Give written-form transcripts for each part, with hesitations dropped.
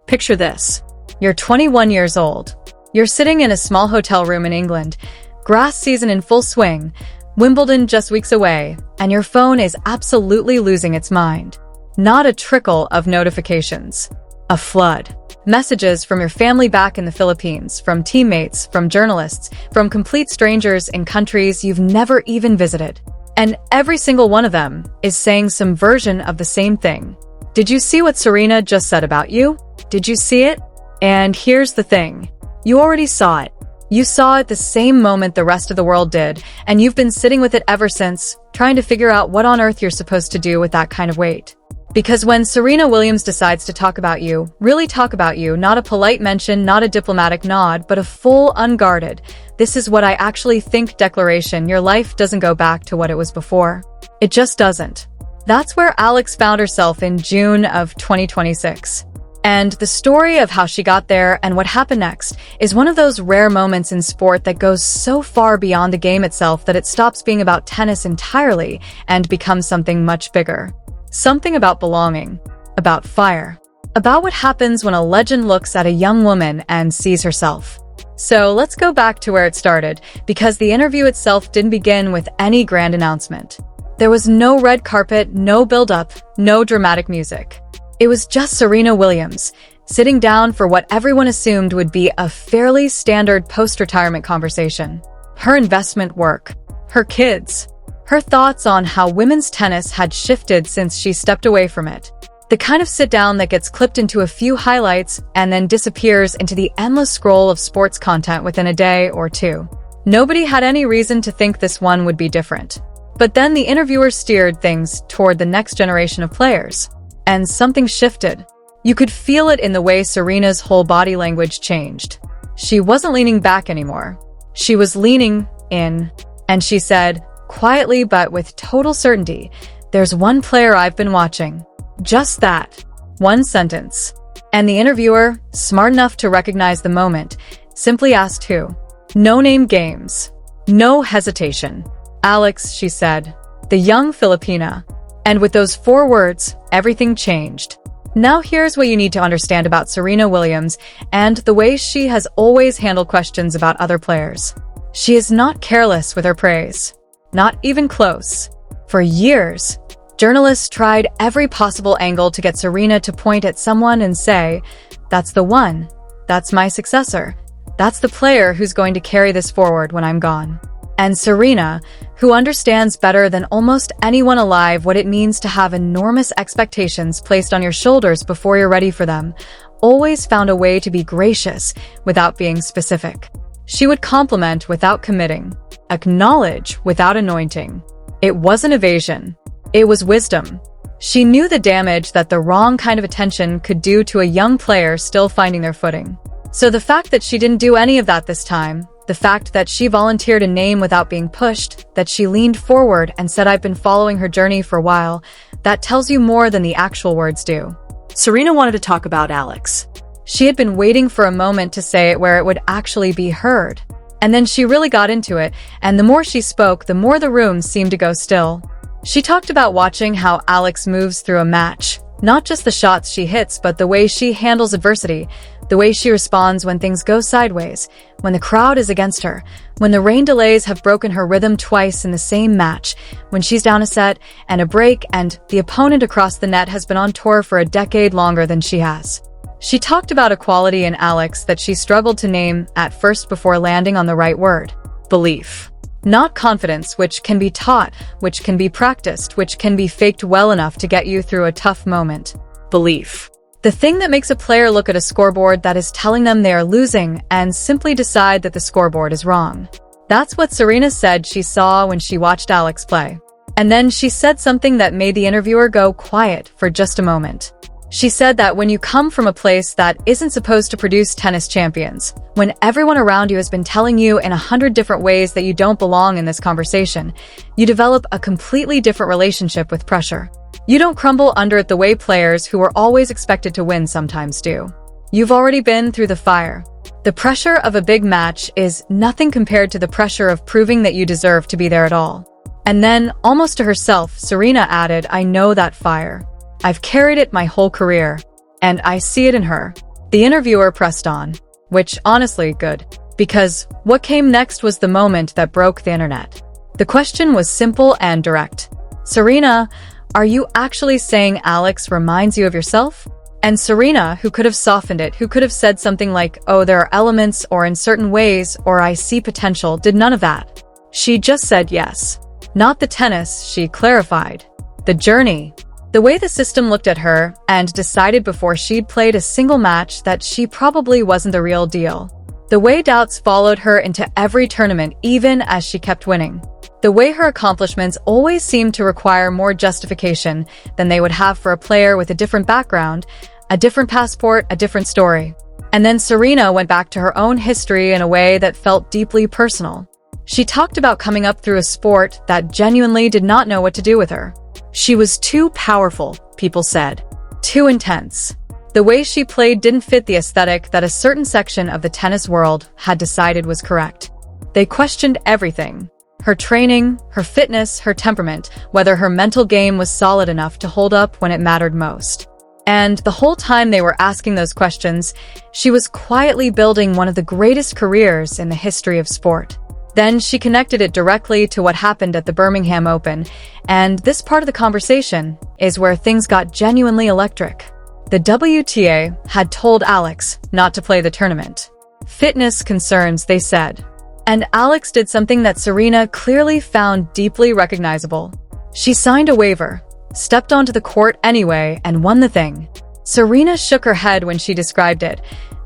Picture this. You're 21 years old. You're sitting in a small hotel room in England, grass season in full swing, Wimbledon just weeks away, and your phone is absolutely losing its mind. Not a trickle of notifications. A flood. Messages from your family back in the Philippines, from teammates, from journalists, from complete strangers in countries you've never even visited. And every single one of them is saying some version of the same thing. Did you see what Serena just said about you? Did you see it? And here's the thing. You already saw it. You saw it the same moment the rest of the world did, and you've been sitting with it ever since, trying to figure out what on earth you're supposed to do with that kind of weight. Because when Serena Williams decides to talk about you, really talk about you, not a polite mention, not a diplomatic nod, but a full, unguarded, "This is what I actually think" declaration, your life doesn't go back to what it was before. It just doesn't. That's where Alex found herself in June of 2026. And the story of how she got there and what happened next is one of those rare moments in sport that goes so far beyond the game itself that it stops being about tennis entirely and becomes something much bigger. Something about belonging, about fire, about what happens when a legend looks at a young woman and sees herself. So let's go back to where it started, because the interview itself didn't begin with any grand announcement. There was no red carpet, no build-up, no dramatic music. It was just Serena Williams, sitting down for what everyone assumed would be a fairly standard post-retirement conversation. Her investment work, her kids, her thoughts on how women's tennis had shifted since she stepped away from it. The kind of sit-down that gets clipped into a few highlights and then disappears into the endless scroll of sports content within a day or two. Nobody had any reason to think this one would be different. But then the interviewer steered things toward the next generation of players. And something shifted. You could feel it in the way Serena's whole body language changed. She wasn't leaning back anymore. She was leaning in, and she said, quietly but with total certainty, "There's one player I've been watching." Just that. One sentence. And the interviewer, smart enough to recognize the moment, simply asked who. No name games. No hesitation. "Alex," she said. "The young Filipina." And with those 4 words, everything changed. Now here's what you need to understand about Serena Williams and the way she has always handled questions about other players. She is not careless with her praise. Not even close. For years, journalists tried every possible angle to get Serena to point at someone and say, "That's the one. That's my successor. That's the player who's going to carry this forward when I'm gone." And Serena, who understands better than almost anyone alive what it means to have enormous expectations placed on your shoulders before you're ready for them, always found a way to be gracious without being specific. She would compliment without committing, acknowledge without anointing. It wasn't evasion. It was wisdom. She knew the damage that the wrong kind of attention could do to a young player still finding their footing. So the fact that she didn't do any of that this time, the fact that she volunteered a name without being pushed, that she leaned forward and said, "I've been following her journey for a while," that tells you more than the actual words do. Serena wanted to talk about Alex. She had been waiting for a moment to say it where it would actually be heard. And then she really got into it, and the more she spoke, the more the room seemed to go still. She talked about watching how Alex moves through a match. Not just the shots she hits, but the way she handles adversity, the way she responds when things go sideways, when the crowd is against her, when the rain delays have broken her rhythm twice in the same match, when she's down a set and a break and the opponent across the net has been on tour for a decade longer than she has. She talked about a quality in Alex that she struggled to name at first before landing on the right word. Belief. Not confidence, which can be taught, which can be practiced, which can be faked well enough to get you through a tough moment. Belief. The thing that makes a player look at a scoreboard that is telling them they are losing and simply decide that the scoreboard is wrong. That's what Serena said she saw when she watched Alex play. And then she said something that made the interviewer go quiet for just a moment. She said that when you come from a place that isn't supposed to produce tennis champions, when everyone around you has been telling you in 100 different ways that you don't belong in this conversation, you develop a completely different relationship with pressure. You don't crumble under it the way players who are always expected to win sometimes do. You've already been through the fire. The pressure of a big match is nothing compared to the pressure of proving that you deserve to be there at all. And then, almost to herself, Serena added, "I know that fire. I've carried it my whole career, and I see it in her." The interviewer pressed on, which honestly, good, because what came next was the moment that broke the internet. The question was simple and direct. Serena, are you actually saying Alex reminds you of yourself? And Serena, who could have softened it, who could have said something like, oh, there are elements, or in certain ways, or I see potential, did none of that. She just said yes. Not the tennis, she clarified. The journey. The way the system looked at her and decided before she'd played a single match that she probably wasn't the real deal. The way doubts followed her into every tournament even as she kept winning. The way her accomplishments always seemed to require more justification than they would have for a player with a different background, a different passport, a different story. And then Serena went back to her own history in a way that felt deeply personal. She talked about coming up through a sport that genuinely did not know what to do with her. She was too powerful, people said. Too intense. The way she played didn't fit the aesthetic that a certain section of the tennis world had decided was correct. They questioned everything. Her training, her fitness, her temperament, whether her mental game was solid enough to hold up when it mattered most. And the whole time they were asking those questions, she was quietly building one of the greatest careers in the history of sport. Then she connected it directly to what happened at the Birmingham Open, and this part of the conversation is where things got genuinely electric. The WTA had told Alex not to play the tournament. Fitness concerns, they said. And Alex did something that Serena clearly found deeply recognizable. She signed a waiver, stepped onto the court anyway, and won the thing. Serena shook her head when she described it,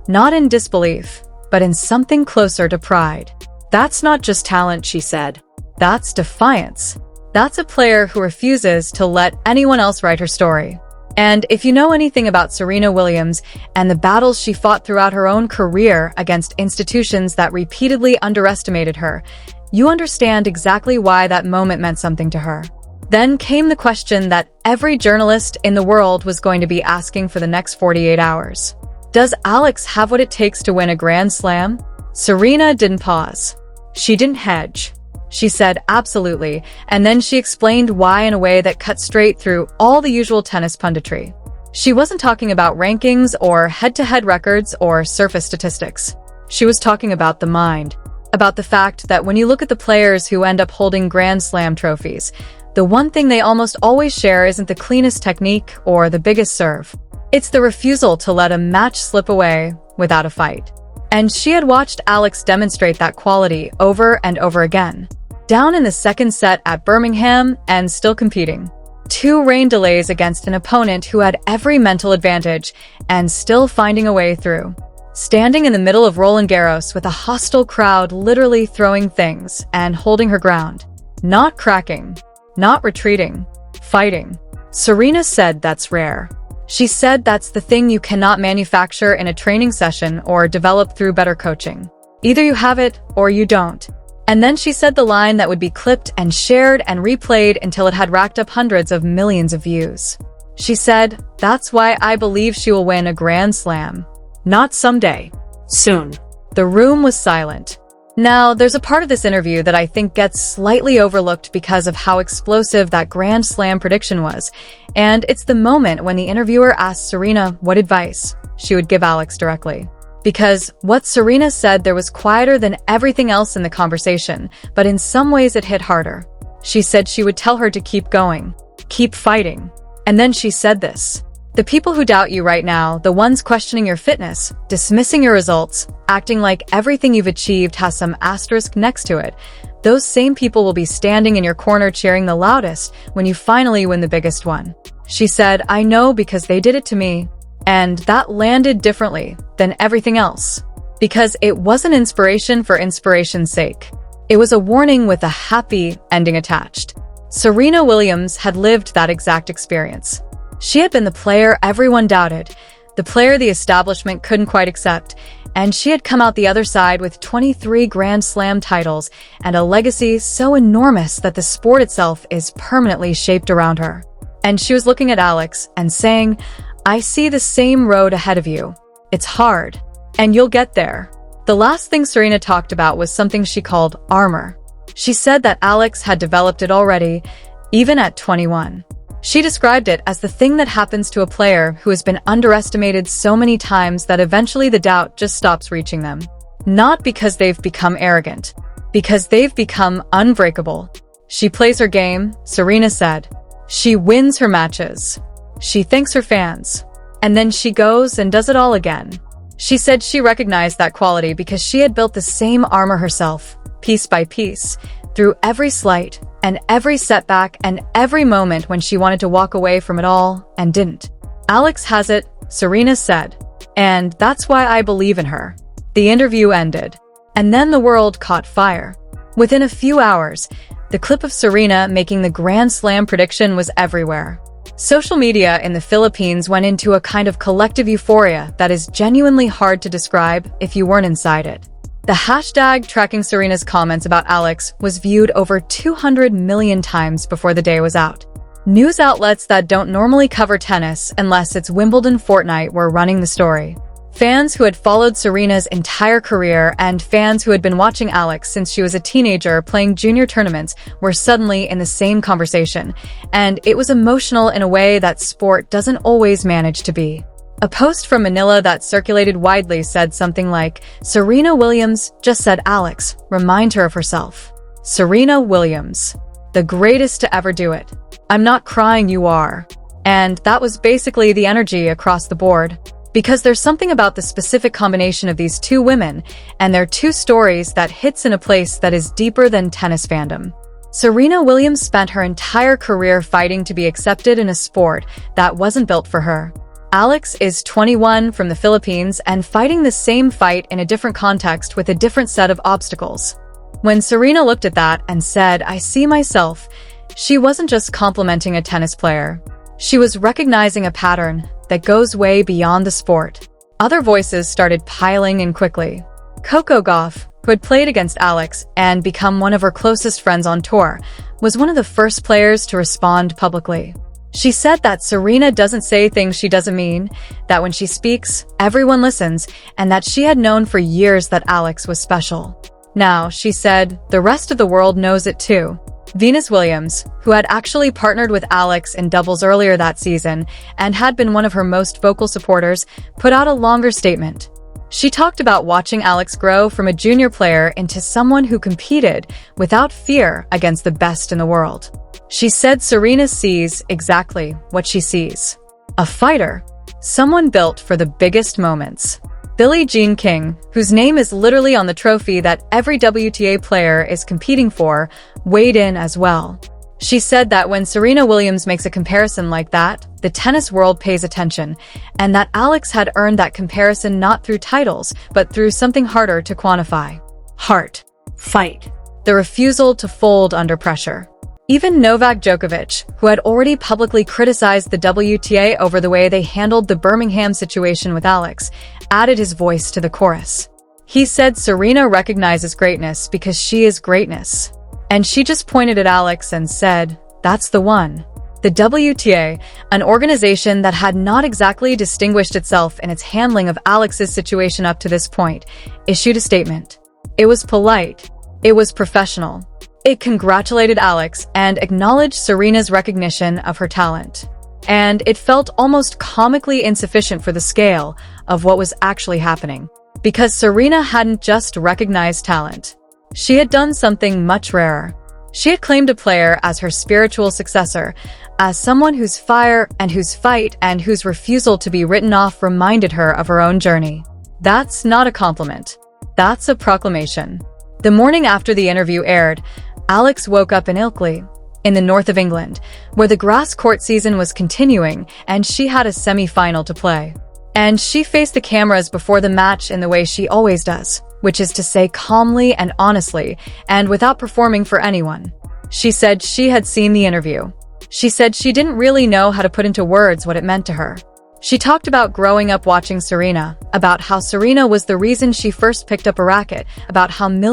not in disbelief, but in something closer to pride. That's not just talent, she said. That's defiance. That's a player who refuses to let anyone else write her story. And if you know anything about Serena Williams and the battles she fought throughout her own career against institutions that repeatedly underestimated her, you understand exactly why that moment meant something to her. Then came the question that every journalist in the world was going to be asking for the next 48 hours. Does Alex have what it takes to win a Grand Slam? Serena didn't pause. She didn't hedge. She said absolutely, and then she explained why in a way that cut straight through all the usual tennis punditry. She wasn't talking about rankings or head-to-head records or surface statistics. She was talking about the mind, about the fact that when you look at the players who end up holding Grand Slam trophies, the one thing they almost always share isn't the cleanest technique or the biggest serve. It's the refusal to let a match slip away without a fight. And she had watched Alex demonstrate that quality over and over again. Down in the second set at Birmingham and still competing. 2 rain delays against an opponent who had every mental advantage and still finding a way through. Standing in the middle of Roland Garros with a hostile crowd literally throwing things and holding her ground. Not cracking. Not retreating. Fighting. Serena said that's rare. She said that's the thing you cannot manufacture in a training session or develop through better coaching. Either you have it or you don't. And then she said the line that would be clipped and shared and replayed until it had racked up hundreds of millions of views. She said, that's why I believe she will win a Grand Slam. Not someday. Soon. The room was silent. Now, there's a part of this interview that I think gets slightly overlooked because of how explosive that Grand Slam prediction was, and it's the moment when the interviewer asked Serena what advice she would give Alex directly. Because what Serena said there was quieter than everything else in the conversation, but in some ways it hit harder. She said she would tell her to keep going, keep fighting. And then she said this. The people who doubt you right now, the ones questioning your fitness, dismissing your results, acting like everything you've achieved has some asterisk next to it, those same people will be standing in your corner cheering the loudest when you finally win the biggest one. She said, I know because they did it to me. And that landed differently than everything else. Because it wasn't inspiration for inspiration's sake. It was a warning with a happy ending attached. Serena Williams had lived that exact experience. She had been the player everyone doubted, the player the establishment couldn't quite accept, and she had come out the other side with 23 Grand Slam titles and a legacy so enormous that the sport itself is permanently shaped around her. And she was looking at Alex and saying, I see the same road ahead of you. It's hard, and you'll get there. The last thing Serena talked about was something she called armor. She said that Alex had developed it already, even at 21. She described it as the thing that happens to a player who has been underestimated so many times that eventually the doubt just stops reaching them. Not because they've become arrogant, because they've become unbreakable. She plays her game, Serena said. She wins her matches. She thanks her fans. And then she goes and does it all again. She said she recognized that quality because she had built the same armor herself, piece by piece, through every slight and every setback and every moment when she wanted to walk away from it all and didn't. Alex has it, Serena said. And that's why I believe in her. The interview ended. And then the world caught fire. Within a few hours, the clip of Serena making the Grand Slam prediction was everywhere. Social media in the Philippines went into a kind of collective euphoria that is genuinely hard to describe if you weren't inside it. The hashtag tracking Serena's comments about Alex was viewed over 200 million times before the day was out. News outlets that don't normally cover tennis unless it's Wimbledon fortnight were running the story. Fans who had followed Serena's entire career and fans who had been watching Alex since she was a teenager playing junior tournaments were suddenly in the same conversation, and it was emotional in a way that sport doesn't always manage to be. A post from Manila that circulated widely said something like, "Serena Williams just said Alex, remind her of herself." Serena Williams, the greatest to ever do it. I'm not crying, you are. And that was basically the energy across the board. Because there's something about the specific combination of these two women and their two stories that hits in a place that is deeper than tennis fandom. Serena Williams spent her entire career fighting to be accepted in a sport that wasn't built for her. Alex is 21 from the Philippines and fighting the same fight in a different context with a different set of obstacles. When Serena looked at that and said, "I see myself," she wasn't just complimenting a tennis player. She was recognizing a pattern that goes way beyond the sport. Other voices started piling in quickly. Coco Gauff, who had played against Alex and become one of her closest friends on tour, was one of the first players to respond publicly. She said that Serena doesn't say things she doesn't mean, that when she speaks, everyone listens, and that she had known for years that Alex was special. Now, she said, the rest of the world knows it too. Venus Williams, who had actually partnered with Alex in doubles earlier that season and had been one of her most vocal supporters, put out a longer statement. She talked about watching Alex grow from a junior player into someone who competed without fear against the best in the world. She said Serena sees exactly what she sees. A fighter. Someone built for the biggest moments. Billie Jean King, whose name is literally on the trophy that every WTA player is competing for, weighed in as well. She said that when Serena Williams makes a comparison like that, the tennis world pays attention, and that Alex had earned that comparison not through titles, but through something harder to quantify. Heart. Fight. The refusal to fold under pressure. Even Novak Djokovic, who had already publicly criticized the WTA over the way they handled the Birmingham situation with Alex, added his voice to the chorus. He said Serena recognizes greatness because she is greatness. And she just pointed at Alex and said, "That's the one." The WTA, an organization that had not exactly distinguished itself in its handling of Alex's situation up to this point, issued a statement. It was polite. It was professional. It congratulated Alex and acknowledged Serena's recognition of her talent. And it felt almost comically insufficient for the scale of what was actually happening. Because Serena hadn't just recognized talent. She had done something much rarer. She had claimed a player as her spiritual successor, as someone whose fire and whose fight and whose refusal to be written off reminded her of her own journey. That's not a compliment. That's a proclamation. The morning after the interview aired, Alex woke up in Ilkley, in the north of England, where the grass court season was continuing and she had a semi-final to play. And she faced the cameras before the match in the way she always does, which is to say calmly and honestly, and without performing for anyone. She said she had seen the interview. She said she didn't really know how to put into words what it meant to her. She talked about growing up watching Serena, about how Serena was the reason she first picked up a racket, about how millions